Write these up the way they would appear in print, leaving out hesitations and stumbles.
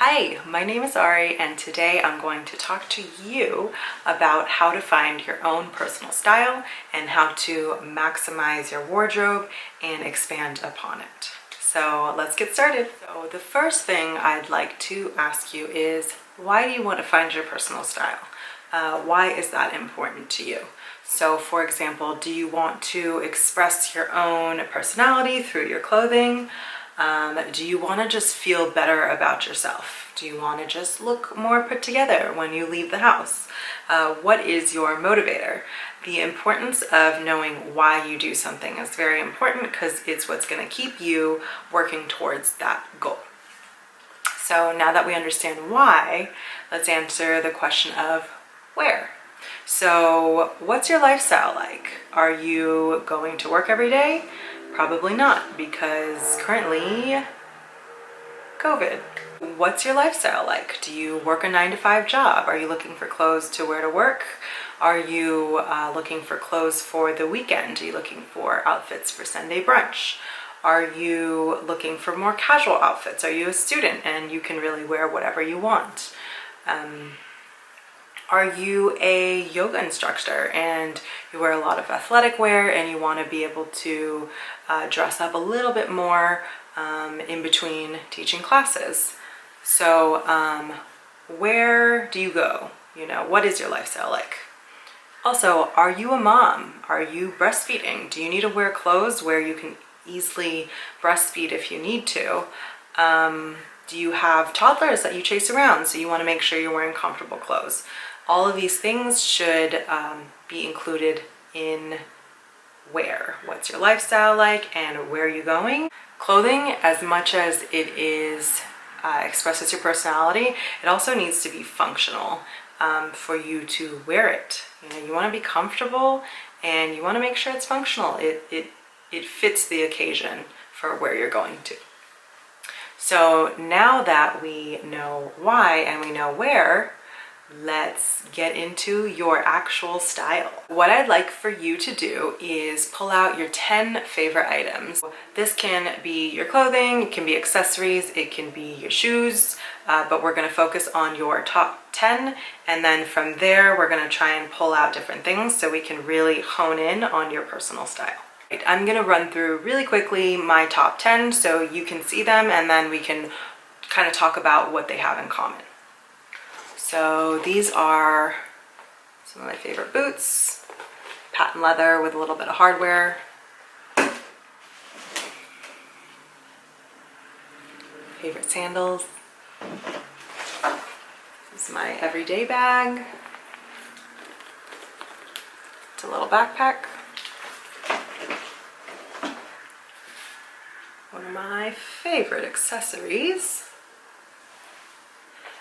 Hi, my name is Ari, and today I'm going to talk to you about how to find your own personal style and how to maximize your wardrobe and expand upon it. So let's get started. So the first thing I'd like to ask you is, why do you want to find your personal style? Why is that important to you? So for example, do you want to express your own personality through your clothing? Do you want to just feel better about yourself? Do you want to just look more put together when you leave the house? What is your motivator? The importance of knowing why you do something is very important because it's what's going to keep you working towards that goal. So now that we understand why, let's answer the question of where. So what's your lifestyle like? Are you going to work every day? Probably not, because currently, COVID. What's your lifestyle like? Do you work a 9-to-5 job? Are you looking for clothes to wear to work? Are you looking for clothes for the weekend? Are you looking for outfits for Sunday brunch? Are you looking for more casual outfits? Are you a student and you can really wear whatever you want? Are you a yoga instructor and you wear a lot of athletic wear and you want to be able to dress up a little bit more in between teaching classes? So where do you go? What is your lifestyle like? Also, are you a mom? Are you breastfeeding? Do you need to wear clothes where you can easily breastfeed if you need to? Do you have toddlers that you chase around, so you want to make sure you're wearing comfortable clothes? All of these things should be included in what's your lifestyle like and where are you going. Clothing, as much as it expresses your personality, it also needs to be functional for you to wear it. You want to be comfortable and you want to make sure it's functional. It fits the occasion for where you're going to. So now that we know why and we know where, let's get into your actual style. What I'd like for you to do is pull out your 10 favorite items. This can be your clothing, it can be accessories, it can be your shoes, but we're going to focus on your top 10, and then from there we're going to try and pull out different things so we can really hone in on your personal style. I'm going to run through really quickly my top 10 so you can see them, and then we can kind of talk about what they have in common. So these are some of my favorite boots, patent leather with a little bit of hardware. Favorite sandals. This is my everyday bag. It's a little backpack. One of my favorite accessories.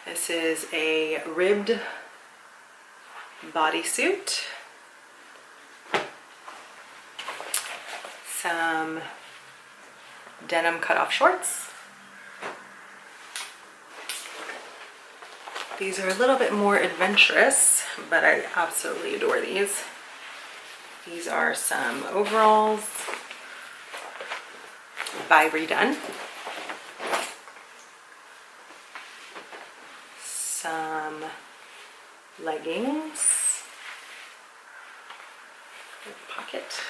This is a ribbed bodysuit. Some denim cutoff shorts. These are a little bit more adventurous, but I absolutely adore these. These are some overalls by Redone. Some leggings, pocket,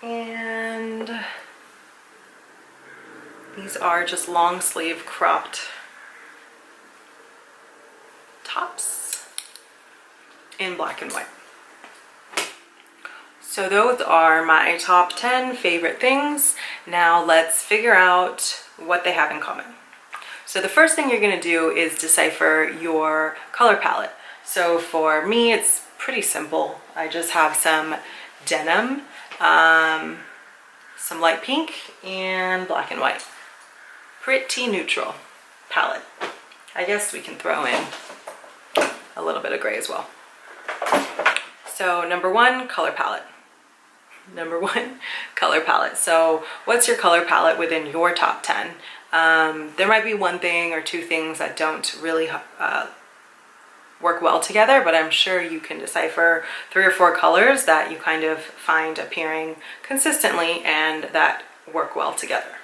and these are just long sleeve cropped tops in black and white. So those are my top 10 favorite things. Now let's figure out what they have in common. So the first thing you're going to do is decipher your color palette. So for me, it's pretty simple. I just have some denim, some light pink, and black and white. Pretty neutral palette. I guess we can throw in a little bit of gray as well. So number one, color palette. Number one, color palette. So what's your color palette within your top 10? There might be one thing or two things that don't really work well together, but I'm sure you can decipher 3 or 4 colors that you kind of find appearing consistently and that work well together.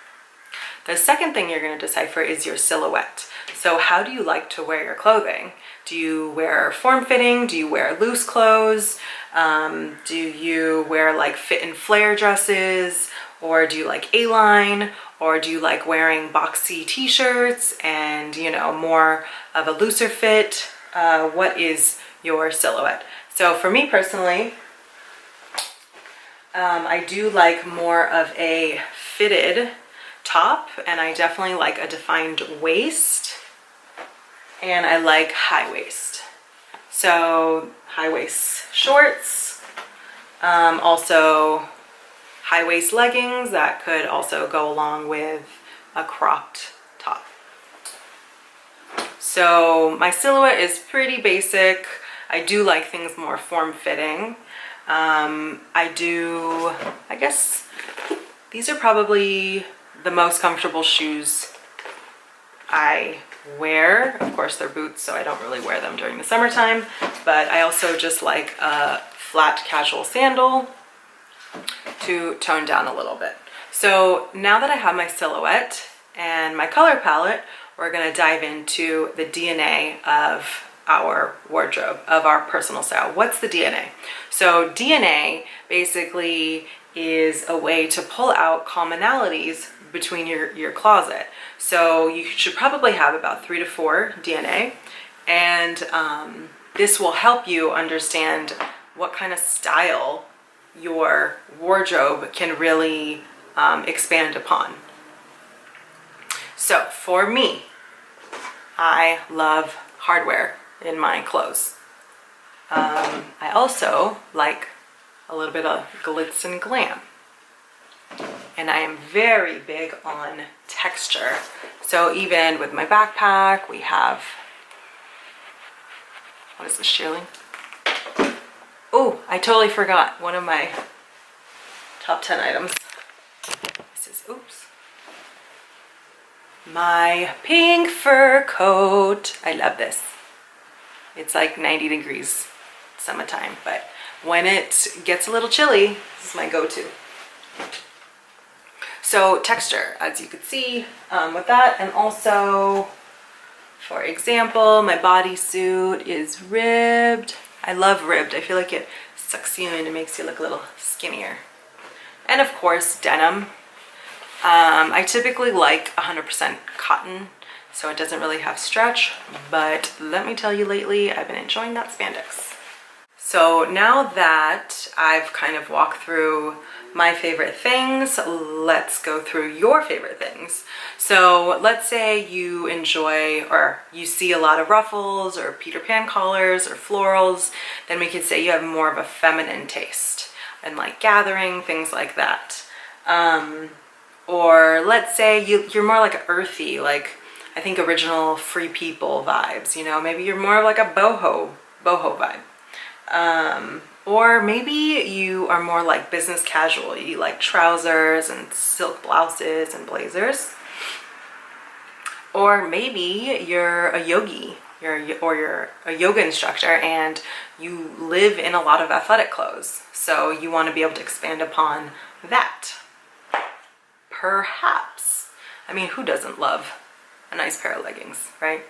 The second thing you're going to decipher is your silhouette. So how do you like to wear your clothing? Do you wear form-fitting? Do you wear loose clothes? Do you wear like fit and flare dresses? Or do you like A-line? Or do you like wearing boxy t-shirts and, you know, more of a looser fit? What is your silhouette? So for me personally, I do like more of a fitted top, and I definitely like a defined waist, and I like high waist. So high waist shorts, also high waist leggings that could also go along with a cropped top. So my silhouette is pretty basic. I do like things more form-fitting. I guess these are probably the most comfortable shoes I wear. Of course, they're boots, so I don't really wear them during the summertime, but I also just like a flat casual sandal to tone down a little bit. So now that I have my silhouette and my color palette, we're gonna dive into the DNA of our wardrobe, of our personal style. What's the DNA? So DNA basically is a way to pull out commonalities between your closet. So you should probably have about 3 to 4 DNA, and this will help you understand what kind of style your wardrobe can really expand upon. So for me, I love hardware in my clothes. I also like a little bit of glitz and glam. And I am very big on texture. So even with my backpack, we have, what is this, shearling? Oh, I totally forgot one of my top 10 items. This is, oops. My pink fur coat. I love this. It's like 90 degrees summertime, but when it gets a little chilly, this is my go-to. So texture, as you could see with that, and also, for example, my bodysuit is ribbed. I love ribbed. I feel like it sucks you in and makes you look a little skinnier. And of course, denim. I typically like 100% cotton, so it doesn't really have stretch, but let me tell you, lately I've been enjoying that spandex. So now that I've kind of walked through my favorite things, let's go through your favorite things. So let's say you enjoy, or you see a lot of ruffles or Peter Pan collars or florals, then we could say you have more of a feminine taste and like gathering, things like that. Or let's say you're more like a earthy, like I think original Free People vibes, you know, maybe you're more like a boho vibe. Or maybe you are more like business casual. You like trousers and silk blouses and blazers. Or maybe you're a yogi, you're a yoga instructor and you live in a lot of athletic clothes. So you want to be able to expand upon that. Perhaps. I mean, who doesn't love a nice pair of leggings, right?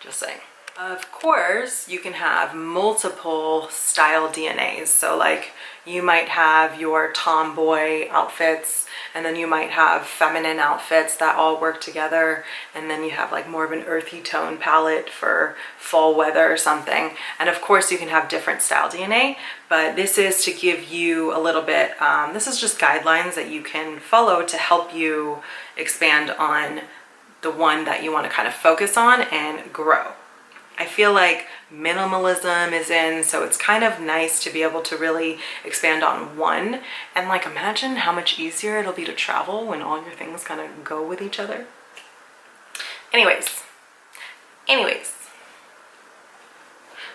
Just saying. Of course, you can have multiple style DNAs. So like you might have your tomboy outfits, and then you might have feminine outfits that all work together, and then you have like more of an earthy tone palette for fall weather or something. And of course you can have different style DNA, but this is to give you a little bit, this is just guidelines that you can follow to help you expand on the one that you want to kind of focus on and grow. I feel like minimalism is in, so it's kind of nice to be able to really expand on one. And like, imagine how much easier it'll be to travel when all your things kind of go with each other. Anyways.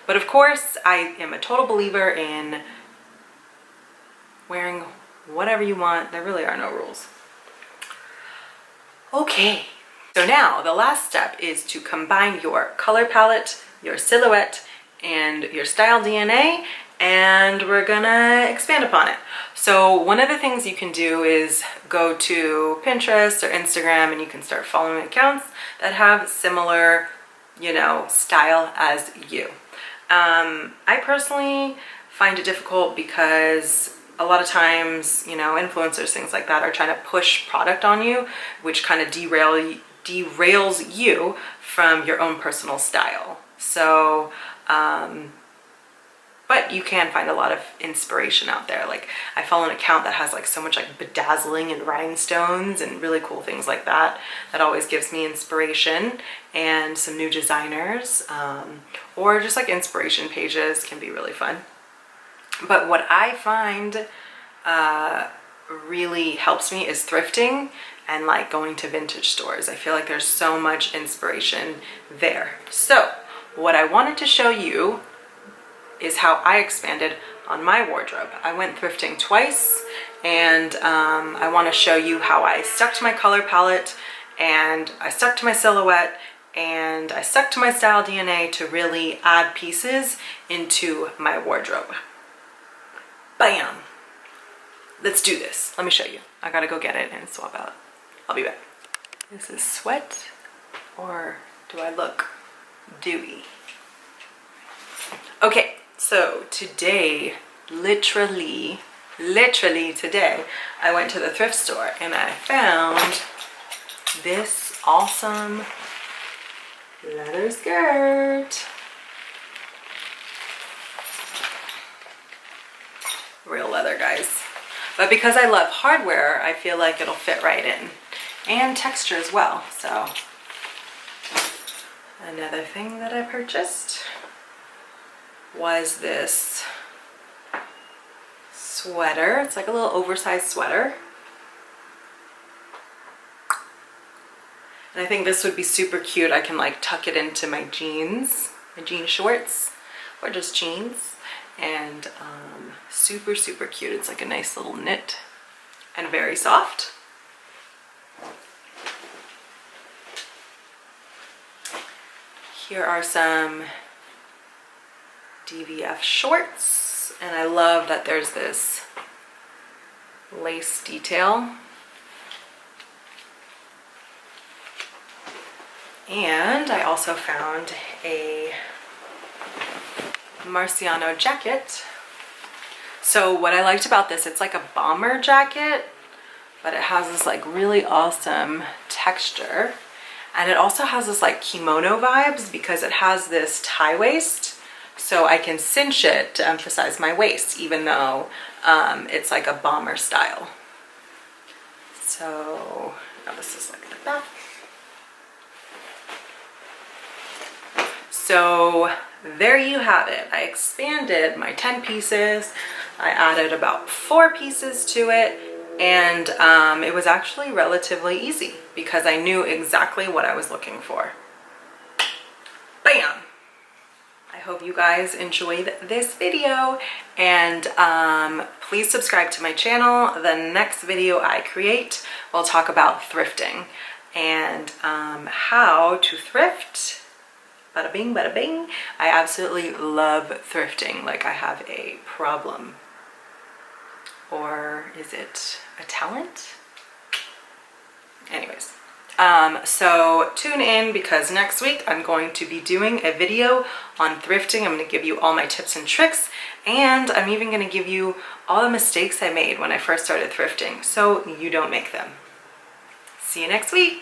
But of course, I am a total believer in wearing whatever you want. There really are no rules. Okay. So now the last step is to combine your color palette, your silhouette, and your style DNA and we're gonna expand upon it. So one of the things you can do is go to Pinterest or Instagram and you can start following accounts that have similar, you know, style as you. I personally find it difficult because a lot of times, you know, influencers, things like that, are trying to push product on you, which kind of derails you from your own personal style. So, but you can find a lot of inspiration out there. Like, I follow an account that has like so much like bedazzling and rhinestones and really cool things like that. That always gives me inspiration, and some new designers, or just like inspiration pages can be really fun. But what I find really helps me is thrifting and like going to vintage stores. I feel like there's so much inspiration there. So what I wanted to show you is how I expanded on my wardrobe. I went thrifting twice, and I want to show you how I stuck to my color palette, and I stuck to my silhouette, and I stuck to my style DNA to really add pieces into my wardrobe. Bam! Let's do this. Let me show you. I gotta go get it and swap out. I'll be back. This is sweat, or do I look dewy? Okay, so today, literally today, I went to the thrift store and I found this awesome leather skirt. Real leather, guys. But because I love hardware, I feel like it'll fit right in. And texture as well, so. Another thing that I purchased was this sweater. It's like a little oversized sweater. And I think this would be super cute. I can like tuck it into my jeans, my jean shorts, or just jeans. And super, super cute. It's like a nice little knit and very soft. Here are some DVF shorts, and I love that there's this lace detail. And I also found a Marciano jacket. So what I liked about this, it's like a bomber jacket, but it has this like really awesome texture. And it also has this like kimono vibes because it has this tie waist. So I can cinch it to emphasize my waist, even though it's like a bomber style. So now this is like that. So there you have it. I expanded my 10 pieces. I added about 4 pieces to it, and it was actually relatively easy because I knew exactly what I was looking for. Bam! I hope you guys enjoyed this video, and please subscribe to my channel. The next video I create will talk about thrifting and how to thrift. Bada bing, bada bing. I absolutely love thrifting. Like, I have a problem. Or is it a talent? Anyways. So tune in because next week I'm going to be doing a video on thrifting. I'm going to give you all my tips and tricks, and I'm even going to give you all the mistakes I made when I first started thrifting so you don't make them. See you next week.